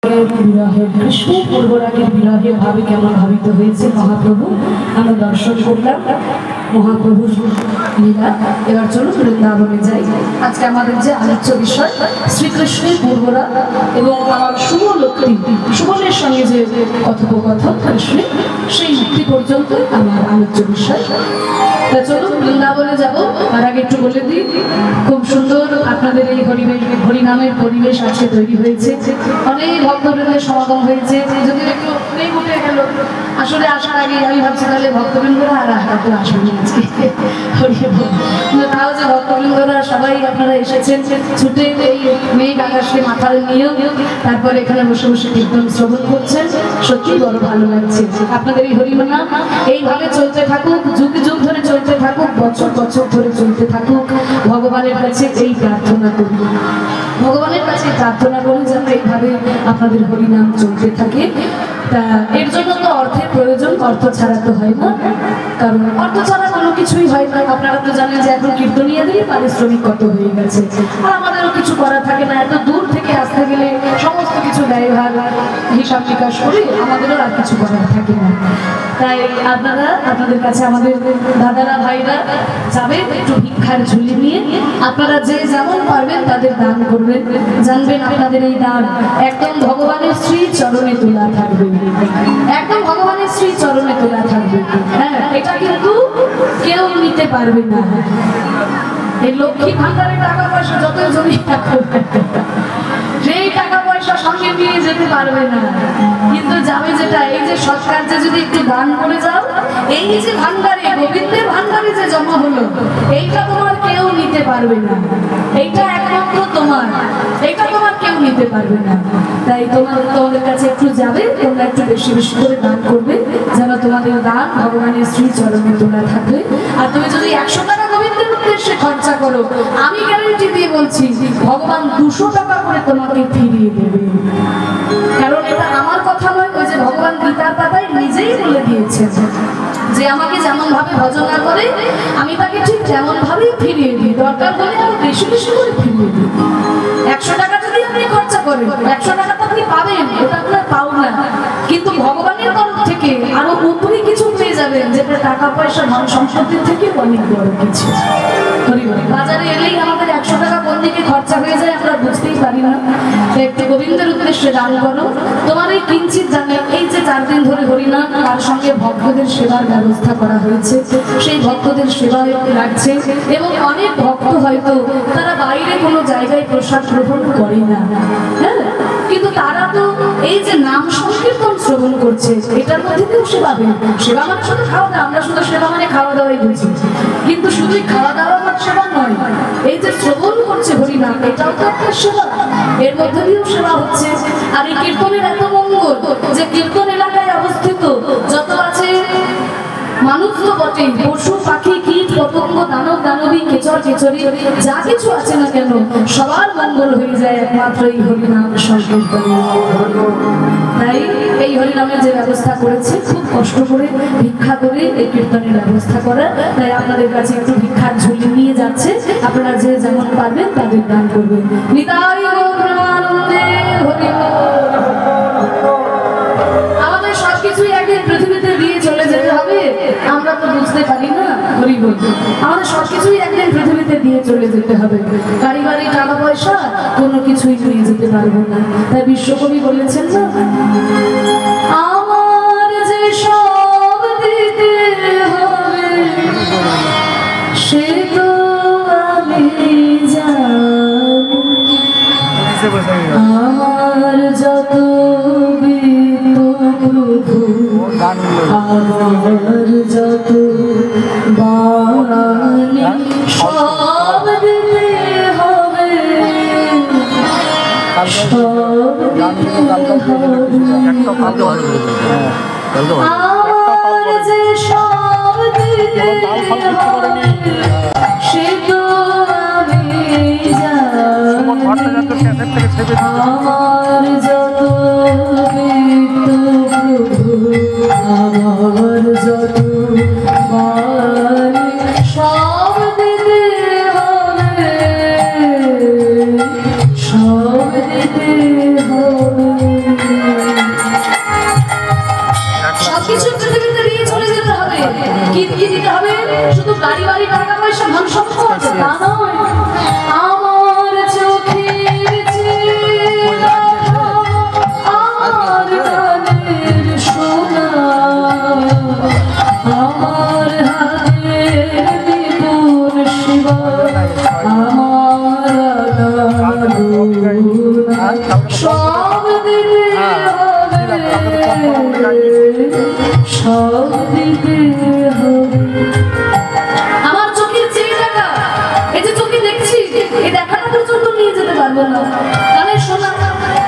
পূর্বরাগের বিরহে কৃষ্ণ পূর্বরাগের বিরহে ভাবে কেমন ভাবিত হয়েছে মহাপ্রভু আমরা দর্শন করলাম মহাপ্রভুর লীলা। এবার চলুন বৃন্দাবনে যাই। আজকে আমাদের যে আলোচ্য বিষয় শ্রীকৃষ্ণের পূর্বরাগ এবং আমার শুভ লক্ষ্মী সুমনের সঙ্গে যে কথোপকথন কৃষ্ণের সেই মুক্তি পর্যন্ত আমার আলোচ্য বিষয়। তা চলুন বৃন্দাবনে যাব। তার আগে একটু বলে দিই, খুব সুন্দর আপনাদের এই হরিনামের পরিবেশ আজকে তৈরি হয়েছে। অনেক ভক্তবৃন্দের সমাগম হয়েছে, যদি একটু নেই উঠে গেল। আসলে আসার আগে আমি ভাবছি তাহলে ভক্তবৃন্দরা আর হাতে আসবেন আজকে, তাও যে ভক্তবৃন্দরা সবাই আপনারা এসেছেন ছুটে এই মেঘ আকাশকে মাথায় নিয়েও তারপরে এখানে বসে বসে কীর্তন শ্রবণ করছেন, সত্যি বড় ভালো লাগছে। আপনাদের এই হরিনাম এইভাবে চলতে থাকুক, যুগ যুগ ধরে চলতে থাকুক, বছর বছর ধরে চলতে থাকুক। ভগবানের কাছে এই প্রার্থনা করি, ভগবানের কাছে প্রার্থনা করি যেন এইভাবে আপনাদের হরিনাম চলতে থাকে। তা এর জন্য তো অর্থের প্রয়োজন, অর্থ ছাড়া তো হয় না, কারণ অর্থ ছাড়া কোনো কিছুই হয় না। আপনারা তো জানেন যে এখন কীর্তনিয়া দিয়ে পারিশ্রমিক কত হয়ে গেছে, আর আমাদেরও কিছু করা থাকে না। এত দূর থেকে আসতে গেলে সমস্ত কিছু ব্যয়ভার হিসাব নিকাশ করে আমাদেরও আর কিছু করার থাকে না। তাই আপনারা আপনাদের কাছে আমাদের দাদারা ভাইরা যাবেন একটু ভিক্ষার ঝুলি নিয়ে, আপনারা যে যেমন পারবেন তাদের দান করবেন। জানবেন আপনাদের এই দান একদম ভগবানের শ্রী চরণে তোলা থাকবে, একদম ভগবানের শ্রী চরণে তোলা থাকবে। হ্যাঁ, এটা কিন্তু কেউ নিতে পারবে না। এই লক্ষ্মী ভান্ডারের টাকা পয়সা যত জমি সেই টাকা পয়সা সঙ্গে নিয়ে যেতে পারবে না, কিন্তু যাবে যেটা এই যে সৎ কার্যে যদি একটু দান করে যাও, এই যে ভান্ডারে গোবিন্দের ভান্ডারে যে জমা হলো এইটা তোমার কেউ নিতে পারবে না, এইটা একমাত্র তোমার, এইটা তোমার কেউ নিতে পারবে না। তাই তোমাদের কাছে একটু যাবে, তোমরা একটু বেশি বেশি করে দান করবে যেন তোমাদের দান ভগবানের শ্রী চরণে তোলা থাকবে। আর তুমি যদি 100 টাকা গোবিন্দের উদ্দেশ্যে খরচা করো, আমি গ্যারান্টি দিয়ে বলছি ভগবান 200 টাকা করে তোমাকে ফিরিয়ে দেবে। কারণ এটা আমার কথা নয়, ওই যে ভগবান গীতার পাতায় নিজেই বলে দিয়েছে যে আমাকে যেমন ভাবে ভজনা করে আমি তাকে ঠিক তেমন ভাবেই ফিরিয়ে দিই, দরকার হলে আরো বেশি বেশি করে ফিরিয়ে দিই। 100 টাকা যদি আপনি খরচা করেন 100 টাকা তো আপনি পাবেন, ওটা আপনার পাওনা, কিন্তু ভগবানের তরফ থেকে আরো উপরে কিছু পেয়ে যাবেন, যেটা টাকা পয়সা ধন সম্পত্তির থেকে অনেক বড় কিছু। বাজারে এলেই আমাদের 100 টাকা কোন দিকে খরচা হয়ে যায় আমরা বুঝতেই পারি না। একটু গোবিন্দের উদ্দেশ্যে দান করো। তোমার এই কিঞ্চিত জানে এই যে 4 দিন ধরে হরিনাম, তার সঙ্গে ভক্তদের সেবার ব্যবস্থা করা হয়েছে, সেই ভক্তদের সেবায় লাগছে। এবং অনেক ভক্ত হয়তো তারা বাইরে কোনো জায়গায় প্রসাদ গ্রহণ করে না, হ্যাঁ, কিন্তু তারা তো এই যে নাম সংকীর্তন শ্রবণ করছে এটার মধ্যে কেউ সেবা হবে। সেবা মানে শুধু খাওয়া দাওয়া, আমরা শুধু সেবা মানে খাওয়া দাওয়াই বুঝি, কিন্তু শুধুই খাওয়া দাওয়া মানে সেবা নয়। এই যে শ্রবণ করছে হরিনাম এটাও তো একটা সেবা, এর মধ্যে দিয়েও সেবা হচ্ছে। আর এই কীর্তনের এত মঙ্গল যে কীর্তন এলাকায় অবস্থিত যত আছে মানুষ তো বটেই, পশু পাখি কীট পতঙ্গ দানব দানবী কেচর কেচরি যা কিছু আছে না কেন সবার মঙ্গল হয়ে যায় একমাত্র এই হরিনাম সংকীর্তনে। তাই এই হরিনামের যে ব্যবস্থা করেছে খুব কষ্ট করে ভিক্ষা করে এই কীর্তনের ব্যবস্থা করা। তাই আপনাদের কাছে একটু ভিক্ষার ঝুলি নিয়ে যাচ্ছে, আপনারা যে যেমন পারবেন তাদের দান করবেন। নিতাই গৌরানন্দে হরি বল। আমাদের সবকিছুই একদিন পৃথিবীতে দিয়ে চলে যেতে হবে, আমরা তো বুঝতে পারি না। হরি বল, আমাদের সবকিছুই একদিন পৃথিবীতে দিয়ে চলে যেতে হবে, পারিবারিক টাকা পয়সা কোনো কিছুই নিয়ে যেতে পারবো না। তাই বিশ্বকবি বলেছেন না, আমার যে সব দিতে হবে সে তো আমি জানি, আমার যত প্রভু আমার যত বাণী সব দিতে হবে, সব আমার যে সব দিতে হবে সে তো আমি জানি, আমার যত আমার যত বাণী সব দিতে হবে, সব দিতে হবে। গাড়ি বাড়ি টাকা পয়সা ধন সম্পদ তা নয়, আমার চোখের আমার কানের সোনা, আমার হাতের বিপুল সেবা, আমার সব দিতে সব দিতে হবে। আমার চোখের চেয়ে দেখা, এই যে চোখে দেখছি, এই দেখাটা পর্যন্ত নিয়ে যেতে পারবো না। কানে শোনা,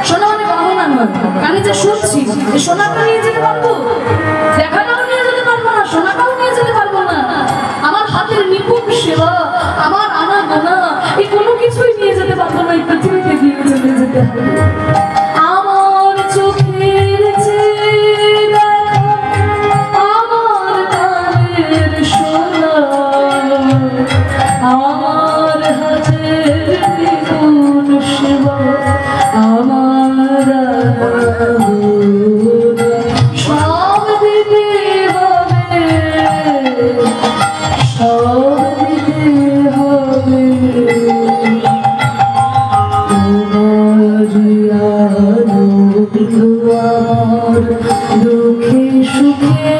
শোনা মানে গহনা নয়, কানে যে শুনছি এই শোনাটা নিয়ে যেতে পারবো, দেখাটাও নিয়ে যেতে পারবো না, শোনাটাও নিয়ে যেতে পারবো না। আমার হাতের নিপুণ সেবা, আমার আনা গোনা, এই কোনো কিছুই নিয়ে যেতে পারবো না, এই পৃথিবীতে দিয়ে চলে যেতে হবে। আমার চোখের চেয়ে দেখা, আমার কানের শোনা, আমার হাতের বিপুল সেবা, আমার সব দিতে হবে, সব দিতে হবে। আমার দুঃখে সুখে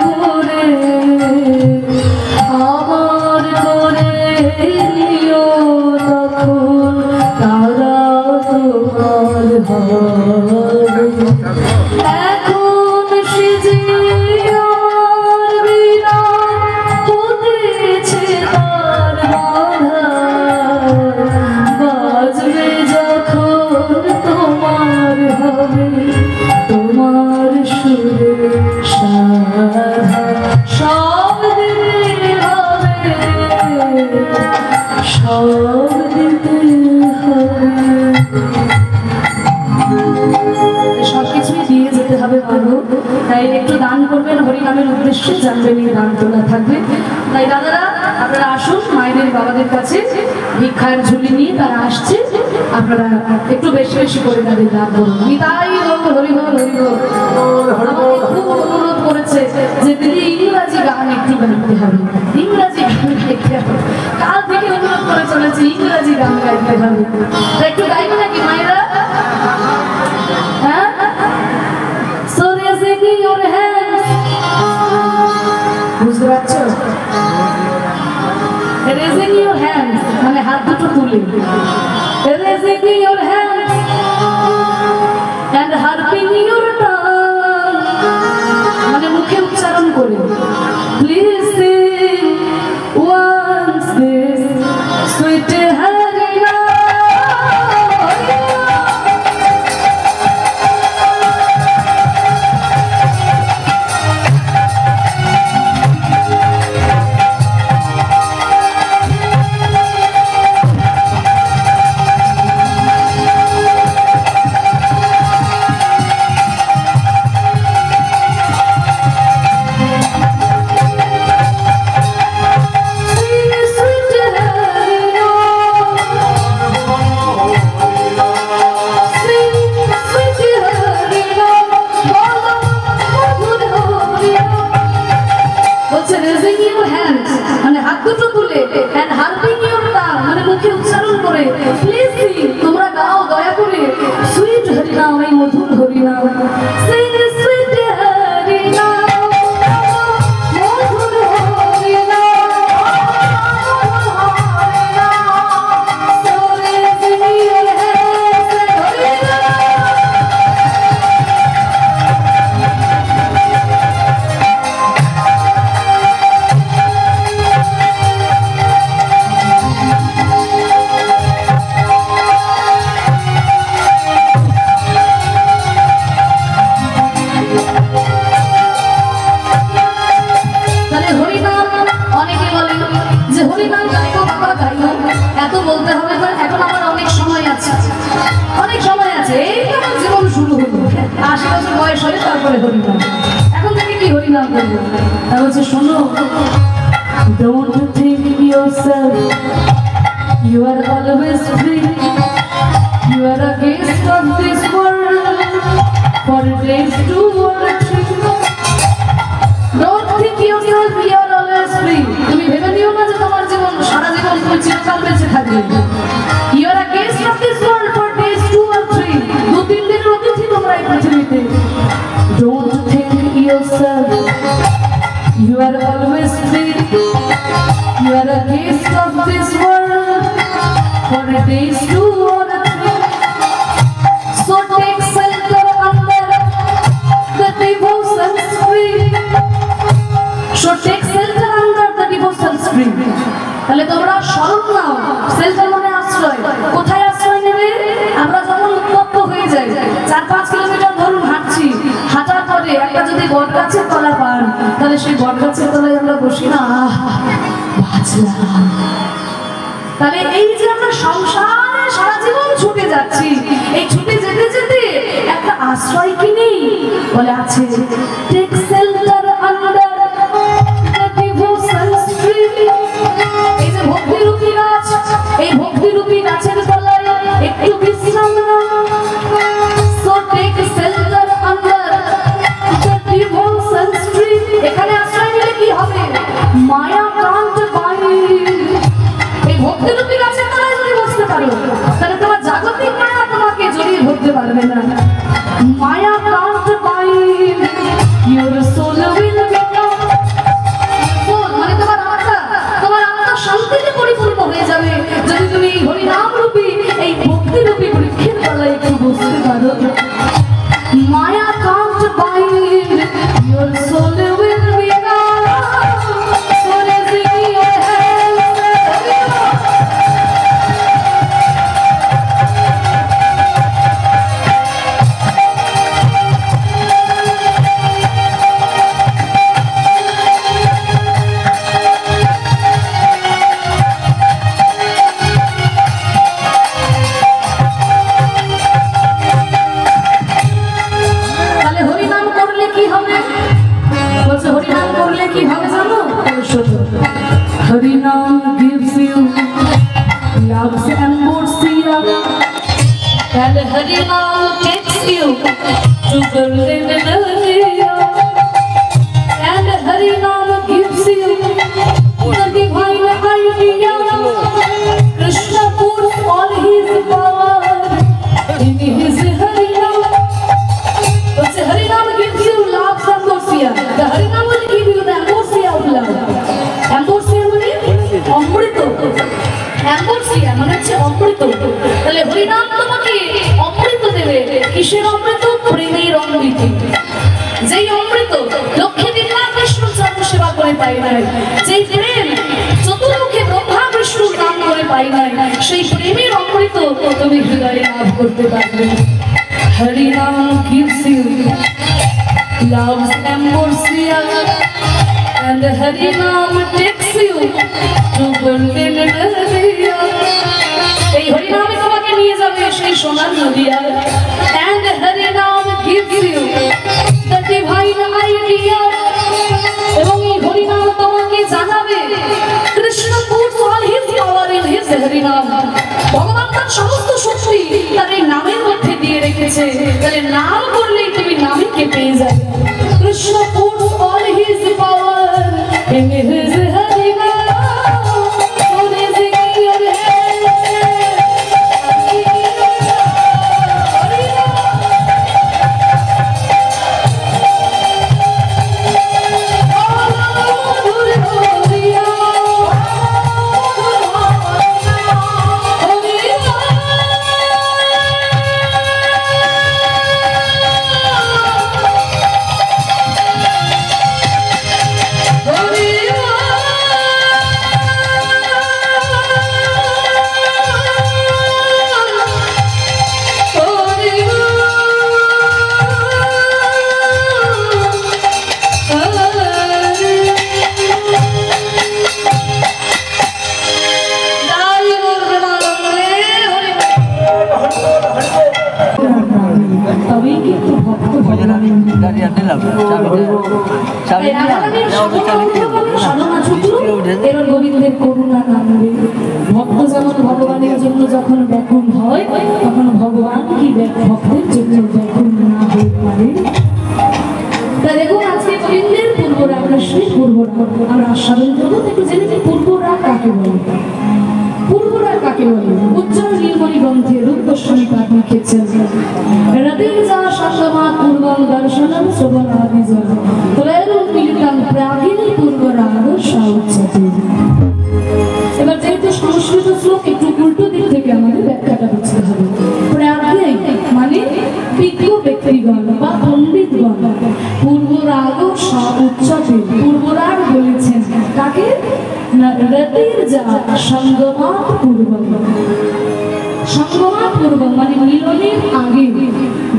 ভরে আমার করে নিও তখন তারা তোমার হবে। এখন সে যে আমার বিনা হতেছে তার বাধা, বাজবে যখন তোমার হবে তোমার সুরে সাধা, সব দিতে হবে, সব দিতে হবে। সবকিছুই দিয়ে যেতে হবে প্রভু, তাই একটু দান করবেন, হরিনামের উদ্দেশ্যে জানবেন, এই দান তোলা থাকবে। তাই দাদারা আপনারা আসুন, মায়েদের বাবাদের কাছে ভিক্ষার ঝুলি নিয়ে তারা আসছে, আপনারা একটু বেশি বেশি করে তাদের দান করুন। তাই হরিবল হরিবল। আমাকে খুব অনুরোধ করেছে যে দিদি ইংরাজি গান একটু গাইতে হবে, ইংরাজি গান গাইতে হবে, কাল থেকে অনুরোধ করে চলেছে ইংরাজি গান গাইতে হবে। একটু গাইবে নাকি মায়েরা? হ্যাঁ, so raising your hands, বুঝতে পারছো? Raising your hands মানে হাত দুটো তুলে, raising your hands and harping your tongue মানে মুখে উচ্চারণ করে, please sing once this sweet Harina. And harping your tongue মানে মুখে উচ্চারণ করে, প্লিজ সিং তোমরা গাও দয়া করে, সুইট হরিনাম, এই মধুর হরিনাম, সিং সুইট হরিনাম, মধুর হরিনাম, সোরে জিনিয়ে এত বলতে হবে না, এখন আমার অনেক সময় আছে, অনেক সময় আছে, এই আমার জীবন শুরু হলো, 80 বছর বয়স হলে তারপরে হরিনাম, এখন থেকে কি হরিনাম করবো? তা বলছে শোনো, don't think yourself you are always free, you are a guest of this world for days 2 or 3, don't think yourself you are always free, তুমি ভেবে নিও গাছের তলা পান, তাহলে সেই বট গাছের তলায় আমরা বসি না, বাঁচলাম। তাহলে এই যে আমরা সংসারে সারা জীবন ছুটে যাচ্ছি, এই ছুটে যেতে যেতে একটা আশ্রয় কি নেই? বলে আছে, take shelter under the devotions tree. এই যে ভক্তিরূপী গাছ, এই ভক্তিরূপী গাছের তলায় একটু বিশ্রাম নাও। So take shelter under the devotions tree. এখানে আশ্রয় নিলে কি হবে? Maya can't bind. এই ভক্তিরূপী গাছের তলায় যদি বসতে পারো, তাহলে তোমার জাগতিক মায়া তোমাকে জড়িয়ে ধরতে পারবে না। Maya can't bind your soul will become. Soul মানে তোমার আত্মা শান্তিতে পরিপূর্ণ হয়ে যাবে যদি তুমি এই হরিনাম রূপী, এই ভক্তিরূপী বৃক্ষের তলায় একটু বসতে পারো। Maya can't bind your soul will become. Harinam gives you love's ambrosia, and Harinam takes you to golden area, and Harinam gives you the divine idea. Krishna puts all his power in his Harinam. So Harinam gives you love's ambrosia. The Harinam will give you the ambrosia of love. Ambrosia অমৃত, অ্যাম্বোসিয়া মানে হচ্ছে অমৃত। তাহলে হরিনাম তোমাকে অমৃত দেবে। কিসের অমৃত? প্রেমের অমৃত। যেই অমৃত লক্ষ্মী দিব্যা বিষ্ণুর চরণ সেবা করে পাই নাই, যেই প্রেম চতুর্মুখে ব্রহ্মা বিষ্ণুর নাম করে পাই নাই, সেই প্রেমের অমৃত তুমি হৃদয়ে লাভ করতে পারবে। হরিনাম gives you love's ambrosia, and Harinam takes you to golden area. এই হরিনামে তোমাকে নিয়ে যাবে সেই সোনার নদিয়ায়। And Harinam gives you the divine idea. এবং এই হরিনাম তোমাকে জানাবে Krishna puts all his power in his Harinam. ভগবান তার সমস্ত শক্তি তার এই নামের মধ্যে দিয়ে রেখেছে। তাহলে নাম করলেই তুমি নামকে পেয়ে যাবে। Krishna puts all his power in his Harinam. So raising your hand, গোবিন্দের করুণা নামবে। ভক্ত যেমন ভগবানের জন্য যখন ব্যাকুল হয়, তখন ভগবান কি ভক্তের জন্য ব্যাকুল না হয়ে পারে? তা দেখুন আজকে গোবিন্দের পূর্বরা, কৃষ্ণের পূর্বরা আমরা আস্বাদন করবো। একটু জেনে যে পূর্বরা কাকে বলে। পূর্বরা কাকে বলে? উজ্জ্বল নীলমণি গ্রন্থে রূপ গোস্বামী পাঠ লিখেছেন, হৃদয়ে যা সঙ্গমা পূর্বং দর্শনম শ্রবণাদি জন ত্রয়োরূপ মিলিতং প্রাগিনী পূর্বরাগ সাউচ্যতে। এবার যেহেতু সংস্কৃত শ্লোক একটু উল্টো দিক থেকে আমাদের ব্যাখ্যাটা বুঝতে হবে। প্রাজ্ঞ মানে বিজ্ঞ ব্যক্তিগণ বা পণ্ডিতগণ, পূর্বরাগ সাউচ্যতে। পূর্বরাগ বলেছেন কাকে? হৃদয়ের যা সঙ্গমা পূর্বং। সঙ্গমা পূর্বং মানে মিলনের আগে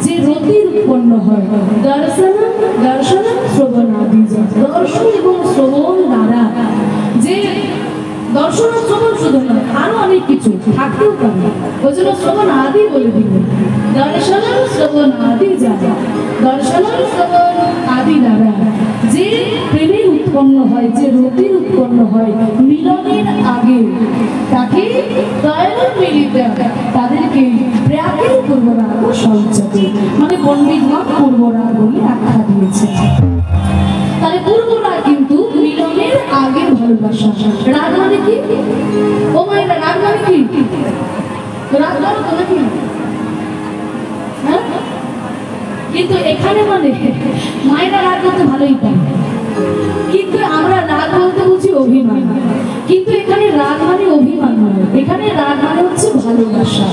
যে রতির উৎপন্ন হয়। দর্শনম শ্রবণাদি যায়। দর্শন এবং শ্রবণ দ্বারা যে দর্শন ও শ্রবণ শুধু নয়, আরো অনেক কিছু থাকতেও পারে, ওই জন্য শ্রবণ আদি বলে দিল। দর্শন ও শ্রবণ আদি যায়, দর্শন ও শ্রবণ আদি দ্বারা যে প্রেমের উৎপন্ন হয়, যে রতির উৎপন্ন হয় মিলনের আগে, তাকে দয়ালু মিলিত তাদেরকে প্রাকের পূর্বরাগ সঞ্চাতে, মানে পণ্ডিতগণ পূর্বরাগ বলে আখ্যা দিয়েছে। তাহলে পূর্বরাগ কিন্তু মিলনের আগের ভালোবাসা। রাগ মানে কি? ও মায়েরা, রাগ মানে কি? রাগ করো তো নাকি? হ্যাঁ, কিন্তু এখানে মানে মায়েরা রাগ করতে ভালোই পারে, কিন্তু আমরা রাগ বলতে বুঝি অভিমান। কিন্তু এখানে রাগ মানে অভিমান নয়, এখানে রাগ মানে হচ্ছে ভালোবাসা।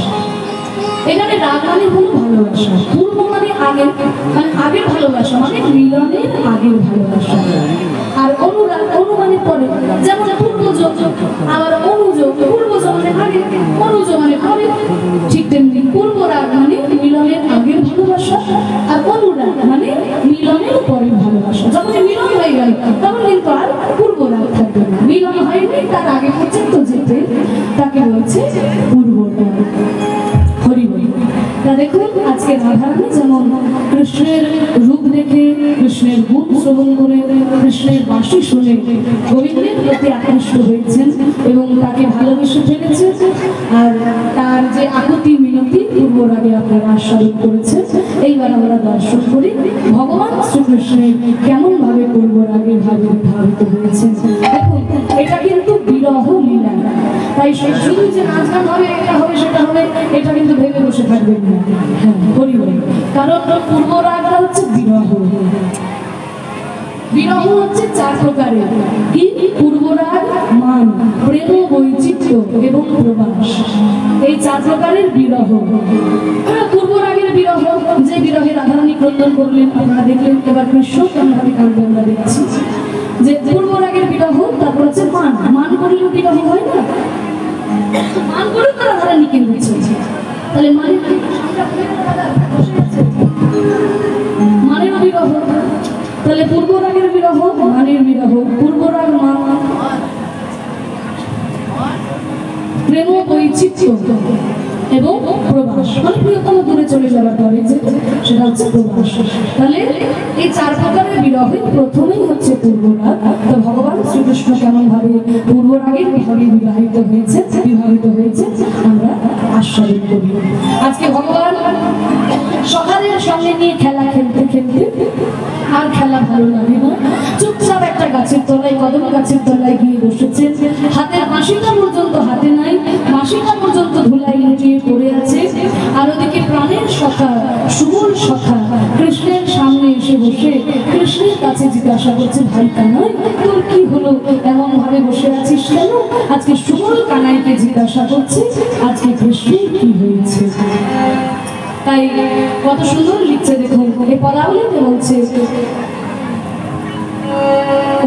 এখানে রাগ মানে হলো ভালোবাসা। পূর্ব মানে আগের, মানে আগের ভালোবাসা, মানে মিলনের আগের ভালোবাসা। আর অনুরাগ, অনু মানে পরে, যেমন পূর্বজ, আবার অনুজ, পূর্বজ মানে আগে, অনুজ মানে পরে। ঠিক তেমনি পূর্বরাগ মানে মিলনের আগের ভালোবাসা, আর অনুরাগ মানে মিলনের পরের ভালোবাসা। যখন মিলন হয়ে গেল তখন কিন্তু আর পূর্বরাগ থাকবে না। মিলন হয়নি, তার আগে পর্যন্ত যেতে তাকে বলছে পূর্বরাগ। তা দেখুন, আজকে রাধারানী যেমন কৃষ্ণের রূপ দেখে, কৃষ্ণের গুণ শ্রবণ করে, কৃষ্ণের বাঁশি শুনে গোবিন্দের প্রতি আকৃষ্ট হয়েছেন এবং তাকে ভালোবেসে ফেলেছে। আর তার যে আকুতি মিনতি পূর্বরাগে আপনারা আস্বাদন করেছেন, এইবার আমরা দর্শন করি ভগবান শ্রীকৃষ্ণের কেমন ভাবে পূর্বরাগে ভাবে ভাবিত হয়েছেন। দেখুন, এটা কিন্তু বিরহ লীলা, তাই শুধু যে নাচ গান হবে, এটা হবে, সেটা হবে, এটা কিন্তু ভেবে বসে থাকবেন না। হ্যাঁ, বলি কারণ পূর্বরাগটা হচ্ছে বিরহ। বিরহ হচ্ছে চার প্রকারের। কি? পূর্বরাগ, মান, প্রেম, বৈচিত্র্য এবং প্রবাস। এই চার প্রকারের বিরহ। পূর্বরাগের বিরহ, যে বিরহে রাধারানী ক্রন্দন করলেন আপনারা দেখলেন। এবার কৃষ্ণ কেমনভাবে কাঁদবে আমরা দেখছি। যে পূর্বরাগের বিরহ, তারপর হচ্ছে মান। মান করলেও বিরহ হয় না, মান করে তো রাধারানী কেঁদেছে। তাহলে মানের বিরহ, তাহলে পূর্বরাগের বিরহ, মানের বিরহ। পূর্বরাগ, মান, প্রেম, বৈচিত্র্য এবং প্রবাস, মানে প্রিয়তম দূরে চলে যাওয়ার পরে যে সেটা হচ্ছে প্রবাস। তাহলে এই চার প্রকারের বিরহে প্রথমেই হচ্ছে পূর্বরাগ। তো ভগবান শ্রীকৃষ্ণ কেমন ভাবে পূর্বরাগের বিভাগে বিবাহিত হয়েছে আমরা আস্বাদন করি। আজকে ভগবান সকালের সঙ্গে নিয়ে খেলা খেলতে খেলতে আর খেলা ভালো লাগে না, চুপচাপ একটা গাছের তলায়, কদম গাছের তলায় গিয়ে বসেছেন। হাতের মাসিকা পর্যন্ত হাতে নাই, মাসিকা পর্যন্ত ধুলাই লুটিয়ে পড়ে আছে। আর ওদিকে প্রাণের সখা, সুবল সখা কৃষ্ণের সামনে এসে বসে কৃষ্ণের কাছে জিজ্ঞাসা করছে, ভাই কানাই, তোর কি হলো, এমন ভাবে বসে আছিস কেন? আজকে সুবল কানাইকে জিজ্ঞাসা করছে আজকে কৃষ্ণের কি হয়েছে। তাই কত সুন্দর লিখছে দেখুন, এই পদাবলীতে বলছে,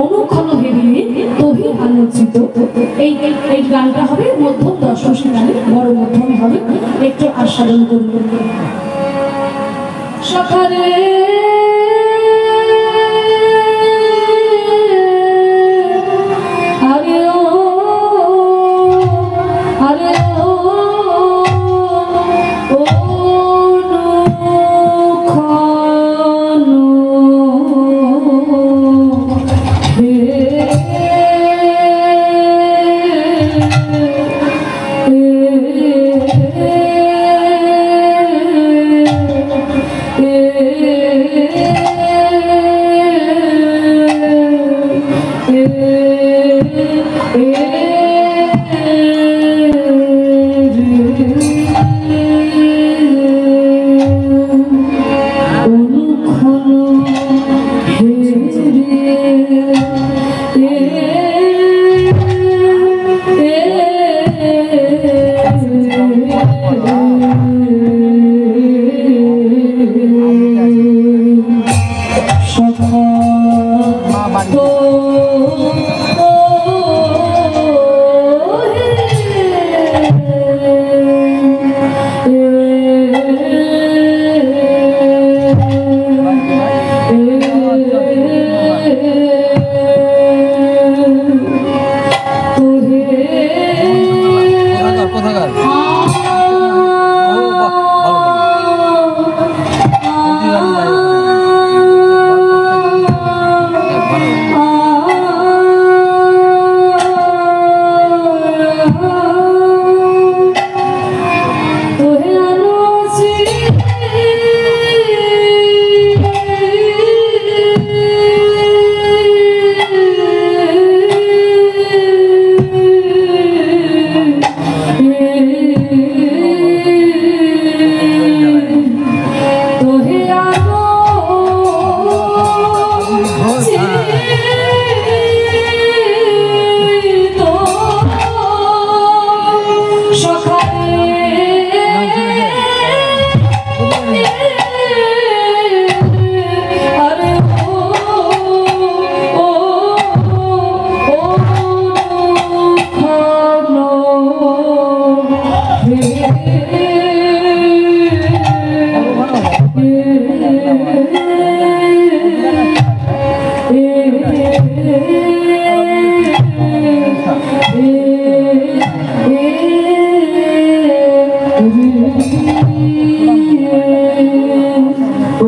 অনুক্ষণ হেরিয়ে তহি আলোচিত। এই গানটা হবে মধ্যম দশমী গানে, বড় মধ্যমে হবে, একটু আস্বাদন করব। সকালে আরে ও, আরে ও,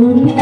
Oh,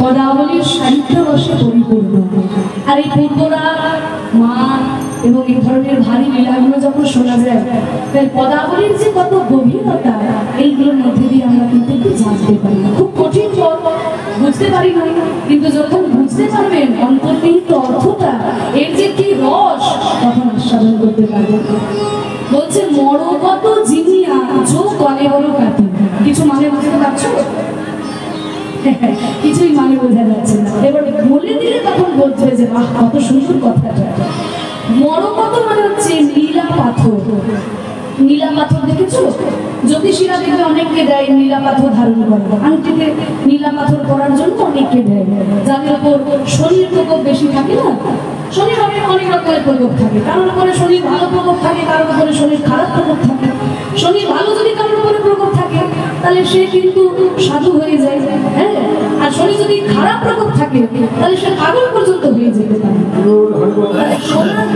পদাবলীর সাহিত্য রসে পরিপূর্ণ। আর এই পূর্বরা মা এবং এই ধরনের ভারী লীলাগুলো যখন শোনা যায়, তাই পদাবলীর যে কত গভীরতা এইগুলোর মধ্যে দিয়ে আমরা কিন্তু একটু জানতে পারি। খুব কঠিন পদ, বুঝতে পারি না, কিন্তু যখন বুঝতে পারবেন অন্তর্নিহিত অর্থটা, এর যে কি রস, তখন আস্বাদন করতে পারবেন। বলছে মর কত জিনিয়া চো কলে বড় কাটি। কিছু মানে বুঝতে পারছো? কিছুই মানে বোঝা যাচ্ছে না। এবার বলে দিলে তখন বুঝবে যে বাহ, কত সুন্দর কথাটা। মর কত মানে হচ্ছে নীলা পাথর। নীলা পাথর দেখেছো? জ্যোতিষীরা দেখবে অনেককে দেয় নীলা পাথর ধারণ করে, আংটিতে নীলা পাথর করার জন্য অনেককে দেয়, যাদের উপর শনির প্রকোপ বেশি থাকে না। শনির অনেক রকমের প্রকোপ থাকে, কারোর উপরে শনির ভালো প্রকোপ থাকে, কারোর উপরে শনির খারাপ প্রকোপ থাকে। শনির ভালো যদি কারোর উপরে প্রকোপ থাকে তাহলে সে কিন্তু সাধু হয়ে যায়, হ্যাঁ। আর শনি যদি খারাপ প্রকোপ থাকে তাহলে সে পাগল পর্যন্ত হয়ে যেতে পারে।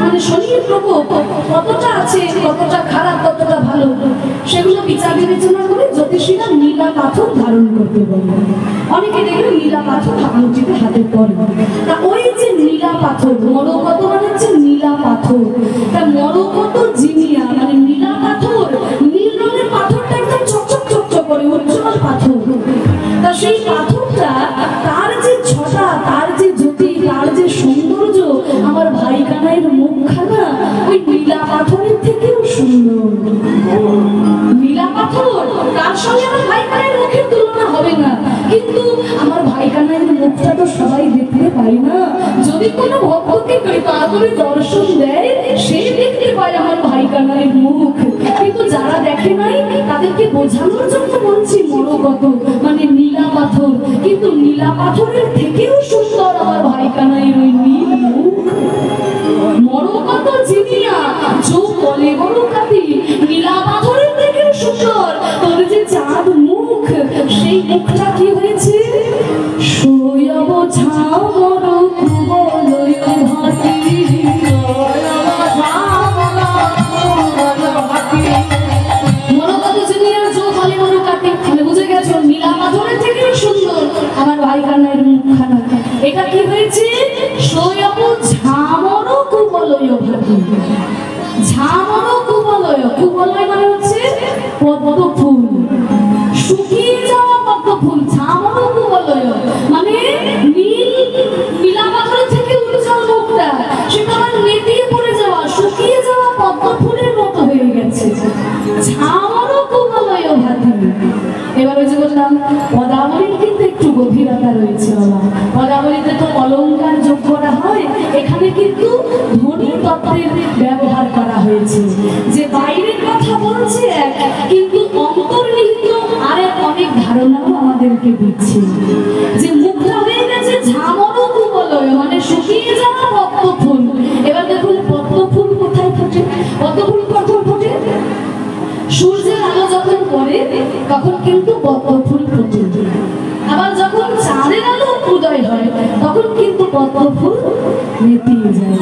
মানে শনির প্রকোপ কতটা আছে, কতটা খারাপ, কতটা ভালো, সেগুলো বিচার বিবেচনা করে জ্যোতিষীরা নীলা পাথর ধারণ করতে বলে। অনেকে দেখবে নীলা পাথর আংটিতে হাতে পরে। তা ওই যে নীলা পাথর, মরকত মানে হচ্ছে নীলা পাথর। তা মরকত জিনিয়া মানে নীলা পাথর, নীল রঙের পাথরটা একদম চকচক চকচক করে, উজ্জ্বল পাথর। তা সেই পাথরটা, তার যে ছটা, তার যে জ্যোতি, তার যে সৌন্দর্য, আমার ভাই কানাইয়ের মুখখানা ওই নীলা পাথরের থেকেও সুন্দর। নীলা পাথর, তার সঙ্গে আমার ভাই কানাইয়ের মুখের তুলনা হবে না, কিন্তু আমার ভাই কানাইয়ের মুখটা তো সবাই দেখতে পাই না। যদি কোনো ভক্তকে কৃপা করে দর্শন দেয়, সে দেখতে পায় আমার ভাই কানাইয়ের মুখ। কিন্তু যারা দেখে নাই তাদেরকে বোঝানোর জন্য বলছি মরকত মানে নীলা পাথর। কিন্তু নীলা পাথরের থেকেও সুন্দর আমার ভাই কানাইয়ের ওই নীল মুখ। মরকত জিনিয়া চো কলে বড় কাটি, নীলা পাথরের থেকেও সুন্দর তোর যে চাঁদ মুখ, সেই মুখটা কি হয়েছে? সয়ব ঝামর কুবলয় ভাতি, মরকত জিনিয়া চো কলে বড় কাটি, মানে বুঝে গেছো নীলা পাথরের থেকেও সুন্দর আমার ভাই কানাইয়ের মুখখানা। এটা কি হয়েছে? সয়ব ঝামর কুবলয় ভাতি। ঝামর কুবলয়, কুবলয় মানে হচ্ছে পদ্ম ফুল, শুকিয়ে যাওয়া পদ্ম ফুল। ঝামর কুবলয় মানে নীলা পাথরের থেকে উজ্জ্বল মুখটা, সেটা আমার নেতিয়ে পড়ে যাওয়া, শুকিয়ে যাওয়া পদ্ম ফুলের মতো হয়ে গেছে। ঝামর কুবলয় ভাতি। এবার ওই যে বললাম পদাবলীর কিন্তু একটু গভীরতা রয়েছে বাবা। পদাবলীতে তো অলঙ্কার যোগ করা হয়, এখানে কিন্তু ধ্বনি তত্ত্বের ব্যবহার করা হয়েছে। যে বাইরের কথা বলছে এক, কিন্তু অন্তর্নিহিত আরেক অনেক ধারণাও আমাদেরকে দিচ্ছে। যে মুখটা হয়ে গেছে ঝামর কুবলয় মানে শুকিয়ে যাওয়া পদ্ম ফুল। এবার দেখুন পদ্ম ফুল কোথায় ফোটে? পদ্ম ফুল কখন ফোটে? সূর্যের আলো যখন পড়ে তখন কিন্তু পদ্ম ফুল ফোটে। আবার যখন চাঁদের আলো উদয় হয় তখন কিন্তু পদ্ম ফুল নেতিয়ে যায়,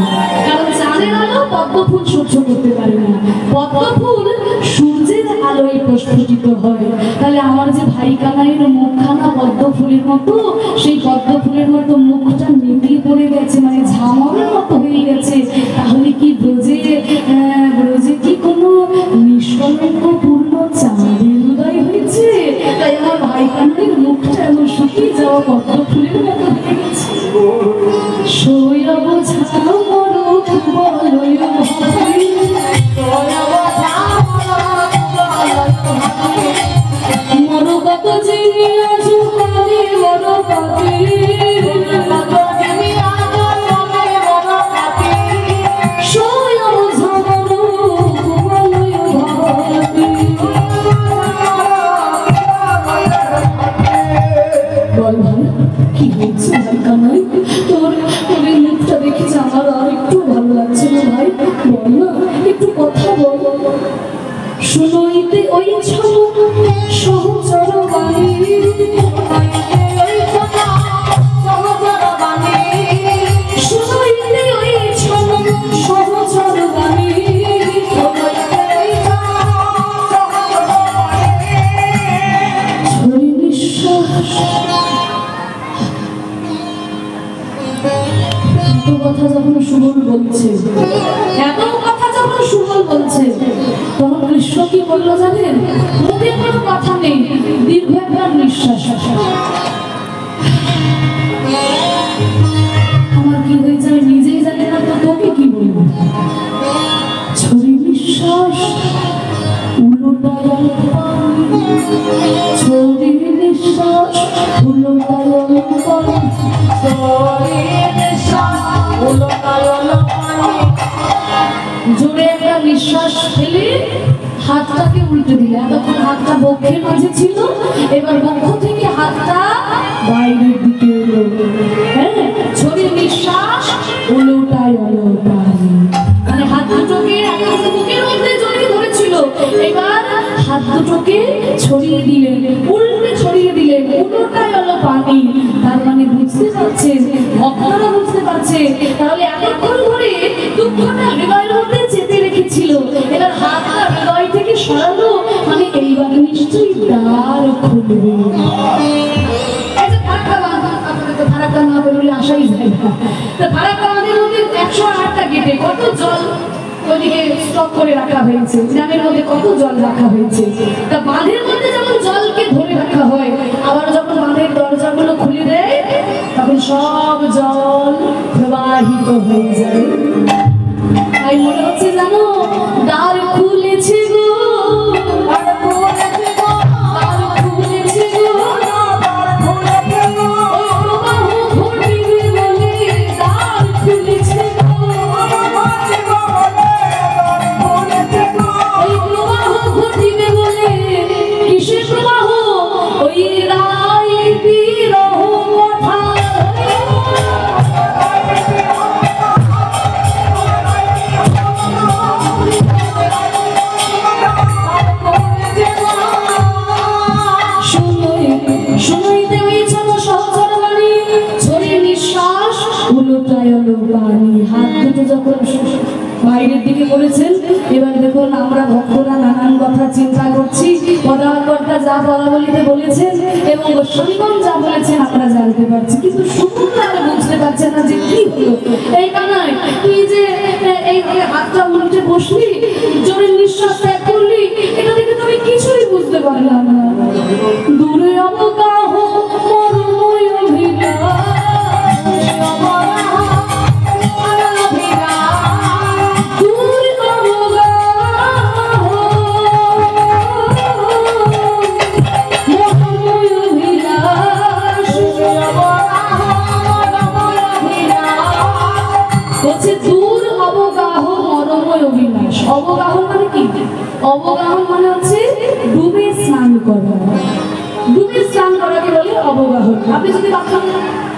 কারণ চাঁদের আলো পদ্ম ফুল সহ্য করতে পারে না। পদ্ম ফুল সূর্যের আলোয় প্রস্ফুটিত হয়। তাহলে আমার যে ভাই কানাইয়ের মুখখানা পদ্ম ফুলের মতো, সেই পদ্ম ফুলের মতো মুখটা নেতিয়ে পড়ে গেছে, মানে ঝামরের মতো হয়ে গেছে। তাহলে কি ব্রজে কি কোনো নিষ্কলঙ্কপূর্ণ চাঁদের উদয় হয়েছে? তাই আমার ভাই কানাইয়ের মুখটা এমন শুকিয়ে যাওয়া পদ্ম ফুলের মতো হয়ে গেছে। সয়ব ঝামর কুবলয় ভাতি, মরকত জিনিয়া চো কলে বড় কাটি, সয়ব ঝামর কুবলয় ভাতি। বল ভাই কি হয়েছে ভাই কানাই? তোর এই মুখটা দেখেছে আমার আর একটু ভালো লাগছে না ভাই, বল না একটু কথা বল। শুনইতে ওই ছলক সহচর বাণী, শুনইতে ওই ছলক সহচর বাণী, ছড়ি নিঃশ্বাস বলছে। এত কথা যখন সুবল বলছে তখন কৃষ্ণ কি বললো জানেন? মুখে কোনো কথা নেই, দীর্ঘ একটা নিঃশ্বাস। আমার কি হয়েছে আমি নিজেই জানি না, তো তোকে কি বলবো? ছড়ি নিঃশ্বাস উলোটায় ছড়ি নিঃশ্বাস উলোটায় জোরে একটা নিঃশ্বাস ফেলে হাতটাকে উল্টে দিলে। এতক্ষণ হাতটা বক্ষের মাঝে ছিল, এবার বক্ষ থেকে হাতটা বাইরের দিকে এলো। হ্যাঁ, ছড়ি নিঃশ্বাস উলোটায় মানে হাত দুটোকে বুকের মধ্যে জড়িয়ে ধরেছিল, এবার হাত দুটোকে ছড়িয়ে দিলেন, উল্টে ছড়িয়ে দিলেন, উলোটায় হলো পানি। তার মানে বুঝতে পারছেন, ভক্তরা বুঝতে পারছে, তাহলে এতক্ষণ ধরে দুঃখটা হৃদয়ের মধ্যে চেপে রেখেছিল, এবার হাতটা হৃদয় থেকে সরালো, মানে এইবার নিশ্চয়ই দ্বার খুলবে। ফারাক্কা না বেরোলে আসাই যায় না। ফারাক্কা আমাদের মধ্যে 108টা গেটে কত জল ওদিকে স্টক করে রাখা হয়েছে, ড্যামের মধ্যে কত জল রাখা হয়েছে। তা বাঁধের মধ্যে যেমন জলকে ধরে রাখা হয়, আবার যখন বাঁধের দরজাগুলো খুলে দেয় তখন সব জল প্রবাহিত হয়ে যায়। তাই মনে হচ্ছে জানো, দ্বার খুলেছে গো, বাইরের দিকে করেছেন। এবার দেখুন আমরা ভক্তরা নানান কথা চিন্তা করছি, পদাকর্তা যা বলা বলিতে বলেছেন এবং গোস্বামীগণ যা বলেছেন আমরা জানতে পারছি, কিন্তু সুন্দর বুঝতে পারছেন না যে কি হলো। এই কানায় তুই যে এইভাবে হাতটা উল্টে বসলি, জোরে নিঃশ্বাস ত্যাগ করলি, এটা দেখে তুমি কিছুই বুঝতে পারলাম না। দূরে অবগাহ মরুময় অভিলাষ অবগাহন মানে কি? অবগাহন মানে হচ্ছে ডুবে স্নান করা। ডুবে স্নান করাকে বলে অবগাহন। আপনি যদি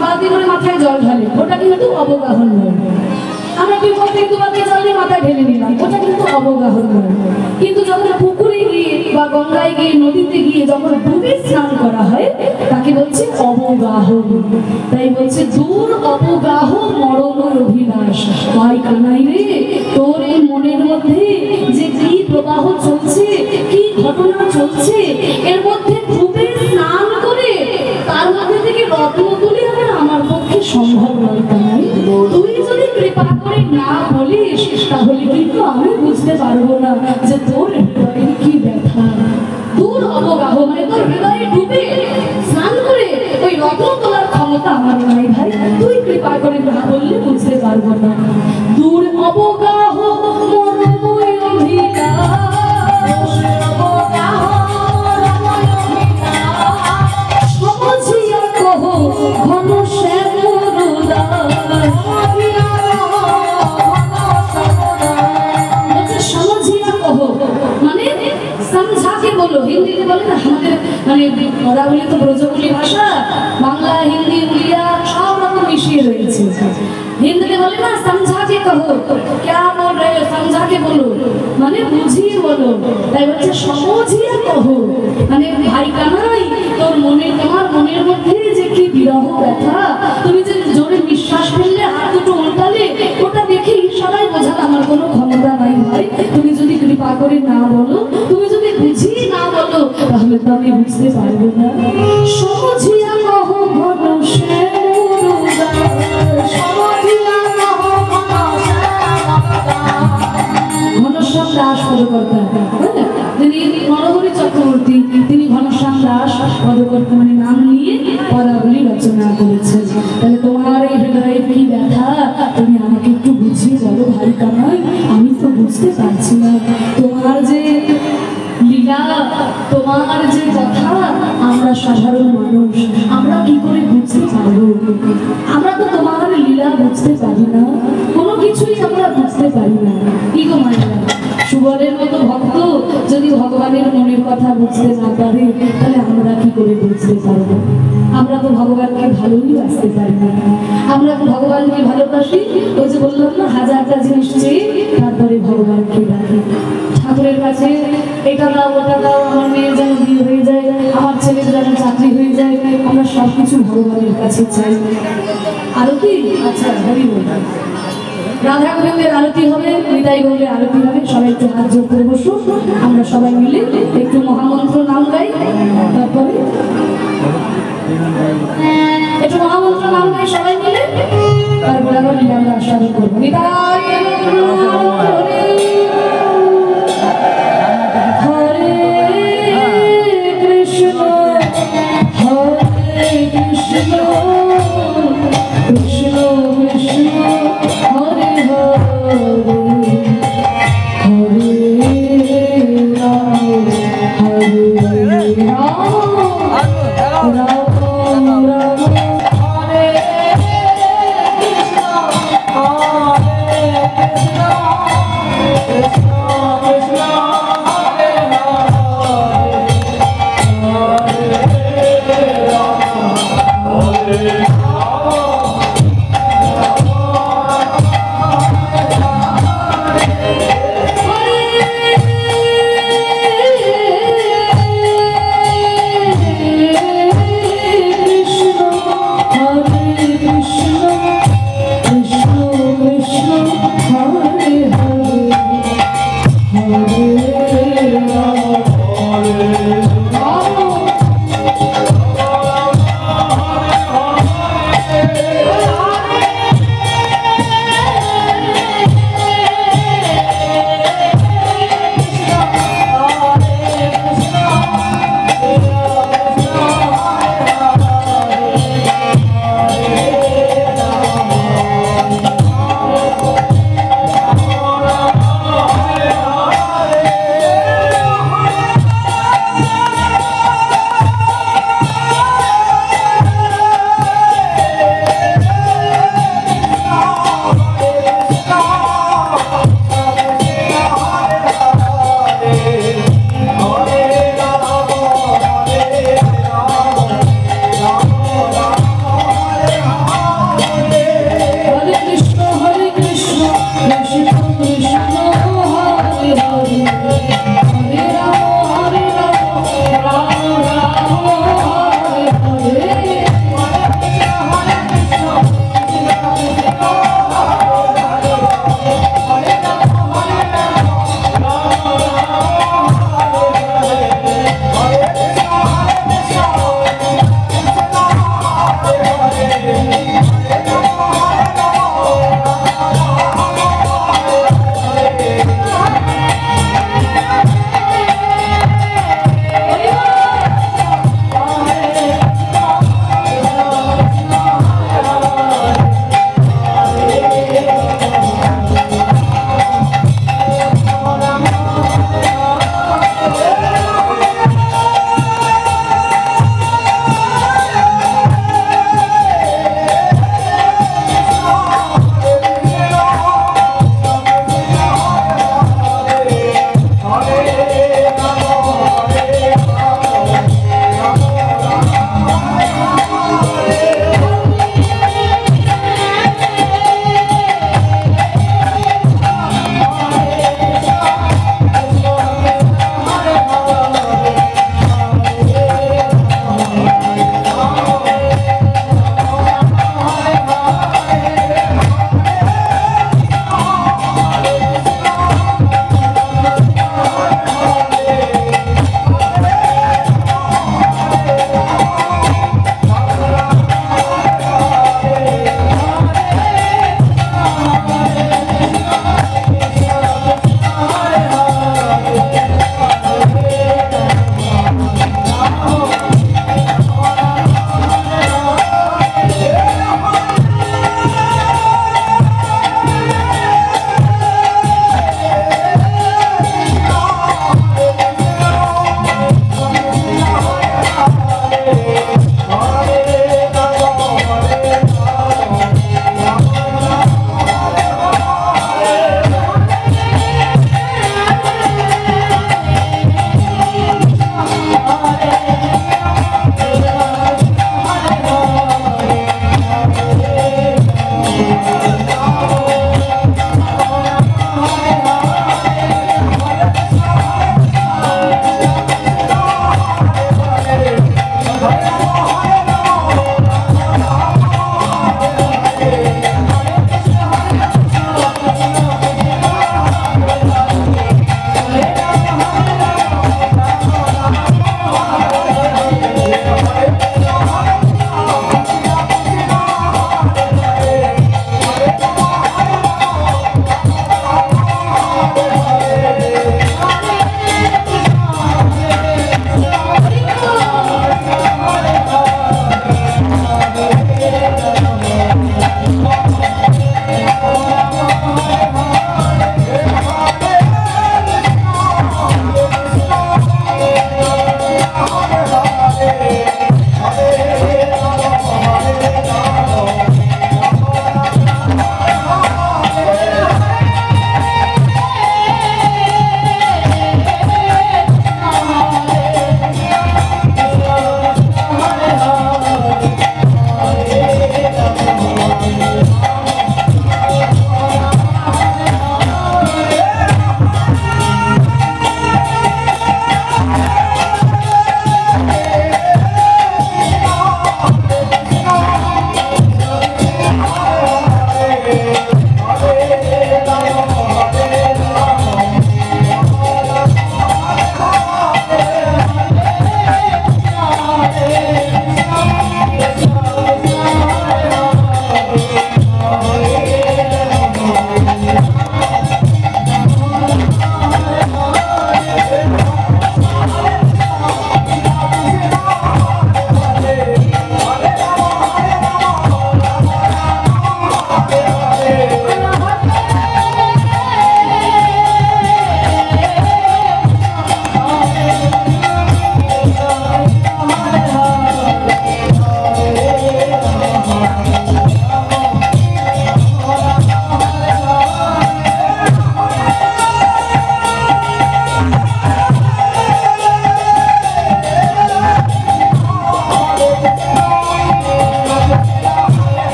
বালতি করে মাথায় জল ঢালেন, ওটা কিন্তু অবগাহন নয়। আমরা কি করতে একটু বালতি জল দিয়ে মাথায় ঢেলে নিলাম, ওটা কিন্তু অবগাহন নয়। কিন্তু যখন পুকুরে গিয়ে বা গঙ্গায় গিয়ে নদীতে গিয়ে যখন ডুবে স্নান করা হয় তাকে বলছে অবগাহন। তাই বলছে দূর অবগাহ মরণ অভিলাষ। ভাই কানাই রে, তোর এই মনের মধ্যে যে কি প্রবাহ চলছে, কি ঘটনা চলছে, এর মধ্যে ডুবে স্নান করে তার মধ্যে থেকে রত্ন তুলে আনা আমার পক্ষে সম্ভব নয়। কানাই, তুই যদি কৃপা করে না বলিস তাহলে কিন্তু আমি বুঝতে পারবো না যে তোর হৃদয়ে কি ব্যথা। দূর অবগাহ মানে তোর হৃদয়ে ডুবে স্নান করে ওই রত্ন তোলার ক্ষমতা আমার নাই ভাই, তুই কৃপা করে না বললে বুঝতে পারবো না। দূর অবগাহ মরুময় অভিলাষ, সমঝিয়া কহ ঘন শ্যামরুদাস। সমঝিয়া কহ মানে সমঝাকে বলো, হিন্দিতে বলে না আমাদের, মানে ওরা বলি তো ব্রজবুলি ভাষা, বাংলা হিন্দি উড়িয়া সব রকম মিশিয়ে রয়েছে। হিন্দিতে বলে না সমঝাকে কহো, क्या बोल रहे हो, समझाके बोलो মানে বুঝিয়ে বলো। তাই বলছে সমঝিয়া কহো মানে ভাই কানাই, তোর মনে, তোমার মনের মধ্যে যে কি বিরহ ব্যথা, তুমি যে জোরে নিঃশ্বাস ফেললে, হাত দুটো উল্টালে, ওটা দেখেই সবাই বোঝার আমার কোনো ক্ষমতা নাই ভাই। তুমি যদি কৃপা করে না বলো, তুমি যদি বুঝিয়ে না বলো, তাহলে তো আমি বুঝতে পারবো না। সমঝিয়া কহো ঘন শ্যামরুদাস, সমঝিয়া কহো ঘন দাস পদকর্তা, যিনি নরহরি চক্রবর্তী, তিনি ঘনশ্যাম দাস পদকর্তা মানে নাম নিয়ে পদাবলী রচনা করেছেন। তাহলে তোমার এই হৃদয়ের কি ব্যথা তুমি আমাকে একটু বুঝিয়ে বলো ভাই কানাই, আমি তো বুঝতে পারছি না। তোমার যে লীলা, তোমার যে কথা, আমরা সাধারণ মানুষ আমরা কি করে বুঝতে পারবো? আমরা তো তোমার লীলা বুঝতে পারি না, কোনো কিছুই আমরা বুঝতে পারি না। কি গো মায়েরা, সুবলের মতো ভক্ত যদি ভগবানের মনের কথা বুঝতে না পারে তাহলে আমরা কি করে বুঝতে পারবো? আমরা তো ভগবানকে ভালোই বাসতে পারি না। আমরা তো ভগবানকে ভালোবাসি, ওই যে বললাম না, হাজারটা জিনিস চেয়ে তারপরে ভগবানকে ডাকি। ঠাকুরের কাছে এটা দাও ওটা দাও, আমার মেয়ের যেন বিয়ে হয়ে যায়, আমার ছেলের যেন চাকরি হয়ে যায়, আমরা সব কিছু ভগবানের কাছে চাই। আরতি, আচ্ছা হরি বল, রাধা গোবিন্দের আরতি হবে, নিতাই গৌরের আরতি হবে। সবাই একটু হাত জোর করে বসুন, আমরা সবাই মিলে একটু মহামন্ত্র নাম গাই, তারপরে একটু মহামন্ত্র নাম গাই সবাই মিলে, তারপরে আবার আমরা আস্বাদন করবো। নিতাই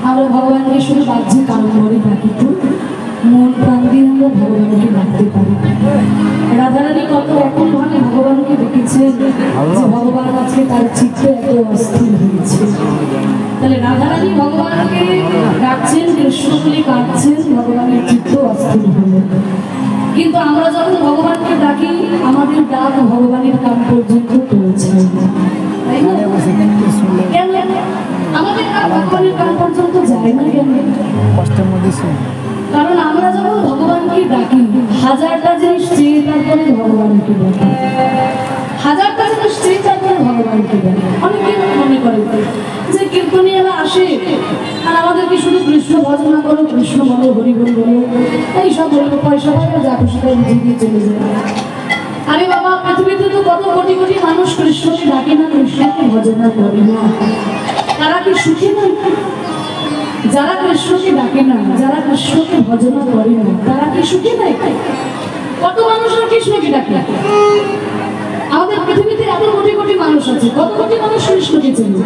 আমরা ভগবানকে শুধু বাহ্যিক কারণে ডাকি, তো মন প্রাণ দিয়ে আমরা ভগবানকে ডাকতে পারি। রাধারানী কত রকম ভাবে ভগবানকে ডেকেছেন যে ভগবান আজকে তার চিত্তে এত অস্থির হয়েছে। তাহলে রাধারানী ভগবানকে ডাকছেন, কৃষ্ণগুলি কাঁদছেন, ভগবানের চিত্ত অস্থির হল। কিন্তু আমরা যখন ভগবানকে ডাকি আমাদের ডাক ভগবানের কান পর্যন্ত পৌঁছায় না, তাই না? কেন আমাদের ডাক ভগবানের কান পর্যন্ত যায় না? কেন? কারণ আমরা যখন ভগবানকে ডাকি হাজারটা জিনিস চেয়ে তারপরে ভগবানকে ডাকি, হাজারটা জিনিস চেয়ে তারপরে ভগবানকে ডাকি। অনেকে মনে করে যে কীর্তনীয়রা আসে আর আমাদেরকে শুধু কৃষ্ণ ভজনা করো, কৃষ্ণ বলো, হরিবল বলো, এই সব বলবো, পয়সা পাবে, যা খুশি তাই বুঝিয়ে দিয়ে চলে যায়। আরে বাবা, পৃথিবীতে তো কত কোটি কোটি মানুষ কৃষ্ণকে ডাকে না, কৃষ্ণকে ভজনা করে না, তারা কি সুখী নয়? যারা কৃষ্ণকে ডাকে না, যারা কৃষ্ণকে ভজনা করে না, তারা কি সুখী নয়? কত মানুষরা কৃষ্ণকে ডাকে? আমাদের পৃথিবীতে এত কোটি কোটি মানুষ আছে, কত কোটি মানুষ কৃষ্ণকে চেনে?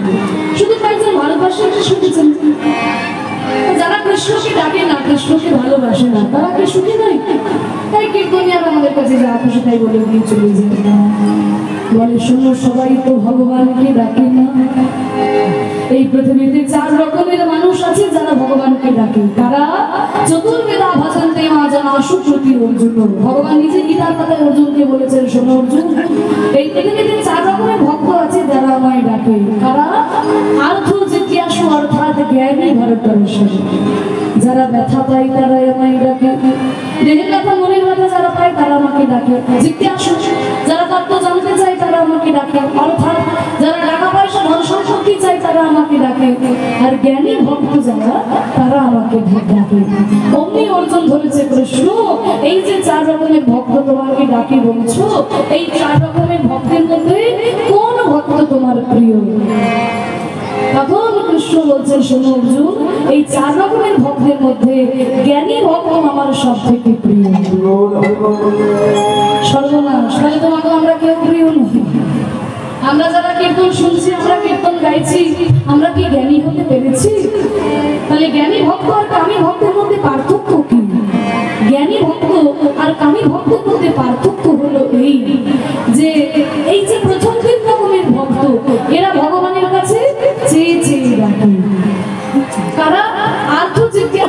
শুধু কয়েকজন ভারতবর্ষের কৃষ্ণকে চেনে। যারা কৃষ্ণকে ডাকে না, কৃষ্ণকে ভালোবাসে না, তারা কি সুখী নয়? তাই কীর্তনিয়ার আমাদের কাছে যা খুশি তাই বলে দিয়ে চলে যায়, বলে শোনো সবাই তো ভগবানকে ডাকে না। এই পৃথিবীতে 4 রকমের মানুষ আছে যারা ভগবানকে ডাকে। তারা চতুর্বেদা ভজন্তে মা জানা সুপ্রতি অর্জুন। ভগবান নিজে গীতার পাতায় অর্জুনকে বলেছেন, শোনো অর্জুন, এই পৃথিবীতে 4 রকমের ভক্ত আছে যারা আমায় ডাকে। তারা আর্থ জিজ্ঞাসু অর্থাৎ জ্ঞানী ভরতবর্ষী। যারা ব্যথা পায় তারা আমায় ডাকে, দেহের ব্যথা মনের ব্যথা যারা পায় তারা আমাকে ডাকে। জিজ্ঞাসু যারা তত্ত্ব জানতে চায় তারা আমাকে ডাকে, অর্থাৎ যারা টাকা পয়সা ধন সম্পত্তি চায় তারা আমাকে ডাকে। আর জ্ঞানী ভক্ত যারা তারা আমাকে ডাকে। অমনি অর্জুন ধরেছে, কৃষ্ণ এই যে 4 রকমের ভক্ত তোমাকে ডাকে বলছো, এই 4 রকমের ভক্তের মধ্যে কোন ভক্ত তোমার প্রিয়? তখন কৃষ্ণ বলছেন, শোনো অর্জুন, এই 4 রকমের ভক্তের মধ্যে জ্ঞানী ভক্ত আমার সব থেকে প্রিয়। সর্বনাশ, তাহলে তোমাকে আমরা কেউ প্রিয় নই। আমরা যারা কীর্তন শুনছি, আমরা কীর্তন গাইছি, আমরা কি জ্ঞানী হতে পেরেছি? তাহলে জ্ঞানী ভক্ত আর কামী ভক্তের মধ্যে পার্থক্য কি? জ্ঞানী ভক্ত আর কামী ভক্তের মধ্যে পার্থক্য হলো এই যে এই যে প্রথম 3 রকমের ভক্ত, এরা ভগবানের কাছে চেয়ে চেয়ে ডাকে। কারা?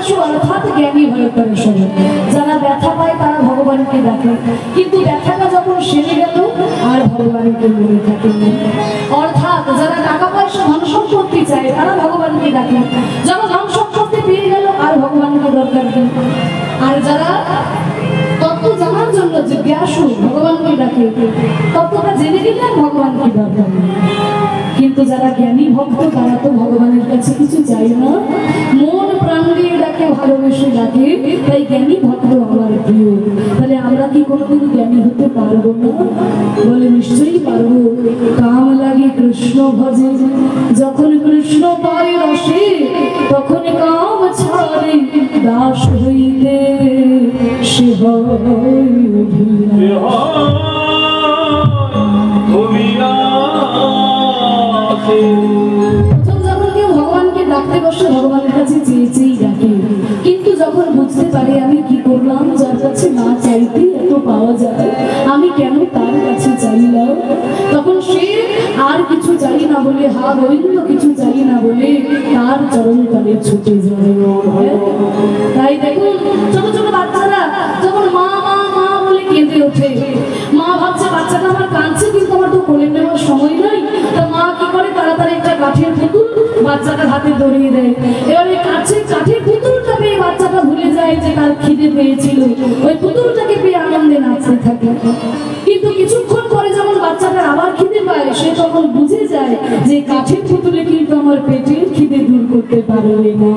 জিজ্ঞাসু অর্থাৎ জ্ঞানী হয়ে পড়ে শোনে। যারা ব্যথা পায় তারা ভগবানকে ডাকে, কিন্তু ব্যথাটা যখন সেরে গেল আর ভগবানকে মনে থাকে। অর্থাৎ যারা টাকা পয়সা ধন সম্পত্তি চায় তারা ভগবানকে ডাকে, যখন ধন সম্পত্তি পেয়ে গেল আর ভগবানকে দরকার নেই। আর যারা তত্ত্ব জানার জন্য জিজ্ঞাসু ভগবানকে ডাকে, তত্ত্বটা জেনে গেলে ভগবানকে দরকার নেই। কিন্তু যারা জ্ঞানী ভক্ত তারা তো ভগবানের কাছে কিছু চাই না, মন প্রাণ দিয়ে ডাকে, ভালোবেসে ডাকে, তাই জ্ঞানী ভক্ত আমার প্রিয়। তাহলে আমরা কি কোনোদিন জ্ঞানী হতে পারবো না? বলে নিশ্চয়ই পারবো। কাম লাগে কৃষ্ণ ভজে, যখন কৃষ্ণ পায় রসে তখন কাম ছাড়ে দাস হইতে সে যখন কেউ ভগবানকে ডাকতে বসে ভগবানের কাছে চেয়েছেই ডাকে, কিন্তু যখন বুঝতে পারে আমি কি করলাম, যার কাছে না চাইতে এত পাওয়া যায়, আমি কেন তার কাছে চাইলাম, তখন সে আর কিছু চাই না বলে, হা গোবিন্দ কিছু চাই না বলে তার চরণ তলে ছুটে যায়। তাই দেখুন ছোট ছোট বাচ্চারা যখন মা মা মা বলে কেঁদে ওঠে, মা ভাবছে বাচ্চাটা আমার কাঁদছে কিন্তু আমার তো কোলে নেওয়ার সময় নয়, তো মা কি করে তাড়াতাড়ি একটা কাঠের পুতুল বাচ্চাটার হাতে ধরিয়ে দেয়। এবারে কাঠের পুতুলটা পেয়ে বাচ্চাটা ভুলে যায় যে তার খিদে পেয়েছিল, ওই পুতুলটাকে পেয়ে আনন্দে নাচতে থাকে। কিন্তু কিছুক্ষণ পরে যখন বাচ্চাটার আবার খিদে পায় সে তখন বুঝে যায় যে কাঠের পুতুলে কিন্তু আমার পেটের খিদে দূর করতে পারবে না।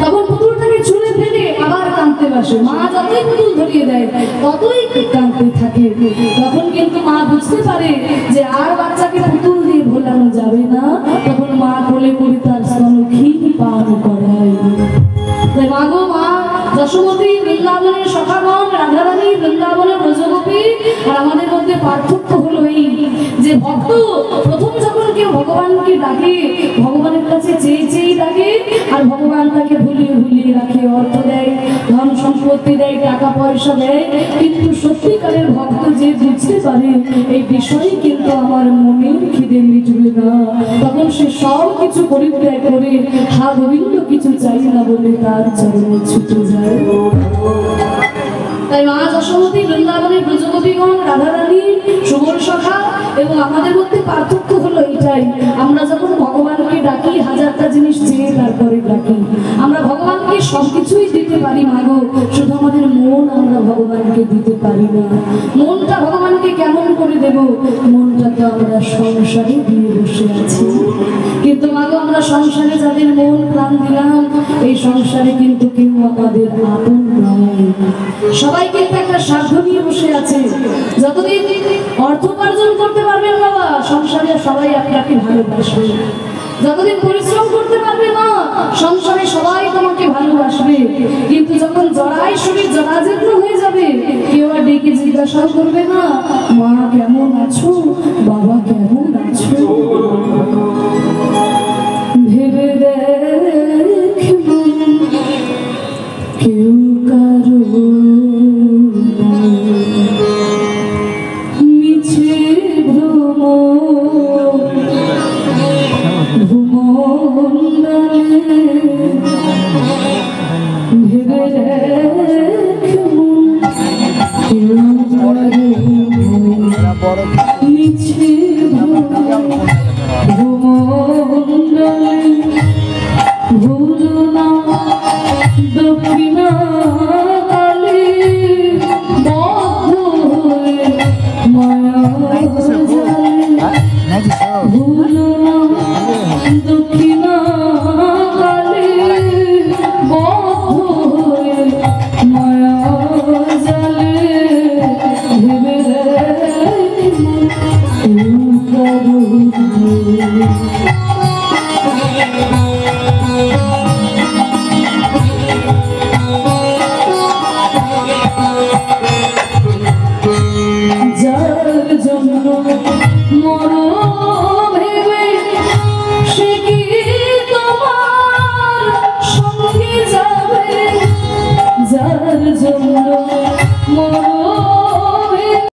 তখন পুতুলটাকে ছুঁড়ে ফেলে আবার কাঁদতে বসে। মা যতই পুতুল ধরিয়ে দেয় ততই কাঁদতে থাকে। তখন কিন্তু মা বুঝতে পারে যে আর বাচ্চাকে পুতুল দিয়ে ভোলানো যাবে না, তখন মা কোলে করে তার স্তন ক্ষীর পান করায়। তাই মা গো মা যশোমতী বৃন্দাবনের সখাগণ, রাধারানী বৃন্দাবনের ব্রজগোপী, আর আমাদের মধ্যে পার্থক্য হলো এই যে ভক্ত প্রথম যখন কেউ ভগবানকে ডাকে ভগবানের কাছে চেয়ে চেয়েই ডাকে, আর ভগবান তাকে ভুলিয়ে ভুলিয়ে রাখে, অর্থ দেয়, ধন সম্পত্তি দেয়, টাকা পয়সা দেয়, কিন্তু সত্যিকারের ভক্ত যে বুঝতে পারে এই বিষয় কিন্তু আমার মনের খিদে মিটবে না, তখন সে সব কিছু পরিত্যাগ করে হা গোবিন্দ কিছু চাই না বলে তার চরণে ছুটে যায়। তাই মা যশোমতী বৃন্দাবনের ব্রজগোপীগণ, রাধারানী, সুবল সখা এবং আমাদের মধ্যে পার্থক্য হলো এটাই, আমরা যখন ভগবানকে ডাকি হাজারটা জিনিস চেয়ে তারপরে ডাকি। আমরা ভগবানকে সবকিছুই দিতে পারি মাগো, শুধু আমাদের মন আমরা ভগবানকে দিতে পারি না। মনটা ভগবানকে কেমন করে দেব? মনটা তো আমরা সংসারে দিয়ে বসে আছি, কিন্তু মাগো আমরা সংসারে যাদের মন প্রাণ দিলাম এই সংসারে কিন্তু কেউ আমাদের আপন নয়। সবাই কিন্তু একটা স্বার্থ নিয়ে বসে আছে। যতদিন অর্থ উপার্জন করতে পারবেন বাবা সংসারে সবাই আপনাকে ভালোবাসবে, যতদিন পরিশ্রম করতে পারবে না সংসারে সবাই তোমাকে ভালোবাসবে, কিন্তু যখন জড়াই শরীর জরাজীর্ণ হয়ে যাবে কেউ আর ডেকে জিজ্ঞাসা করবে না মা কেমন আছো, বাবা কেমন আছো। ভেবে দেখ কেউ কারো মিছে ভেবে দেখ মিছে ভুল না দক্ষিণা কালী বদ্ধ হয়ে মায়া ভুল না দক্ষিণা কালী বদ্ধ হয়ে মায়া জালে ভেবে